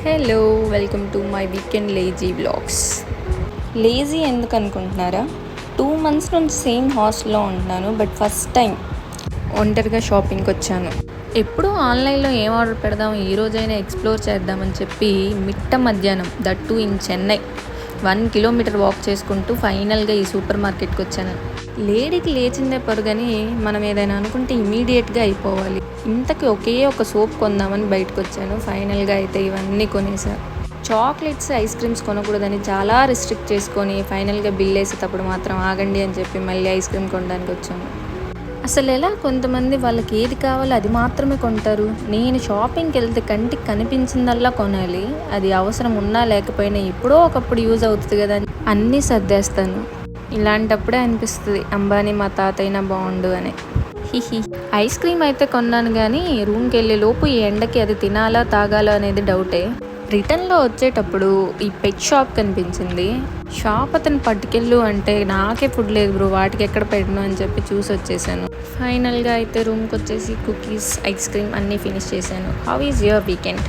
Hello, welcome to my weekend lazy vlogs. Lazy ఎందుకు అనుకుంటున్నారా? 2 months నుంచి సేమ్ హాస్టల్లో ఉంటున్నాను. బట్ ఫస్ట్ టైం ఒంటరిగా షాపింగ్కి వచ్చాను. ఎప్పుడూ ఆన్లైన్లో ఏం ఆర్డర్ పెడదాం, ఈ రోజైనా ఎక్స్ప్లోర్ చేద్దామని చెప్పి మిట్ట మధ్యాహ్నం that in Chennai 1 kilometer walk చేసుకుంటూ ఫైనల్గా ఈ సూపర్ మార్కెట్కి వచ్చాను. లేడీకి లేచిందే పరుగని మనం ఏదైనా అనుకుంటే ఇమీడియట్గా అయిపోవాలి. ఇంతకీ ఒకే ఒక సోప్ కొందామని బయటకు వచ్చాను. ఫైనల్గా అయితే ఇవన్నీ కొనేసాను. చాక్లెట్స్, ఐస్ క్రీమ్స్ కొనకూడదని చాలా రిస్ట్రిక్ట్ చేసుకొని ఫైనల్గా బిల్ వేసేటప్పుడు మాత్రం ఆగండి అని చెప్పి మళ్ళీ ఐస్ క్రీమ్ కొనడానికి వచ్చాను. అసలు ఎలా కొంతమంది వాళ్ళకి ఏది కావాలో అది మాత్రమే కొంటారు. నేను షాపింగ్కి వెళ్తే కంటికి కనిపించిందల్లా కొనాలి. అది అవసరం ఉన్నా లేకపోయినా ఎప్పుడో ఒకప్పుడు యూజ్ అవుతుంది కదా అని అన్నీ సర్దేస్తాను. ఇలాంటప్పుడే అనిపిస్తుంది అంబానీ మా తాతయ్యనా బాగుండు అని. హిహి. ఐస్ క్రీమ్ అయితే కొన్నాను, కానీ రూమ్కి వెళ్ళే లోపు ఈ ఎండకి అది తినాలా తాగాలా అనేది డౌటే. రిటర్న్లో వచ్చేటప్పుడు ఈ పెట్ షాప్ కనిపించింది. షాప్ అతను పట్టుకెళ్ళు అంటే నాకే ఫుడ్ లేదు బ్రో, వాటికి ఎక్కడ పెట్టను అని చెప్పి చూసి వచ్చేసాను. ఫైనల్గా అయితే రూమ్కి వచ్చేసి కుకీస్, ఐస్ క్రీమ్ అన్నీ ఫినిష్ చేశాను. How is your weekend?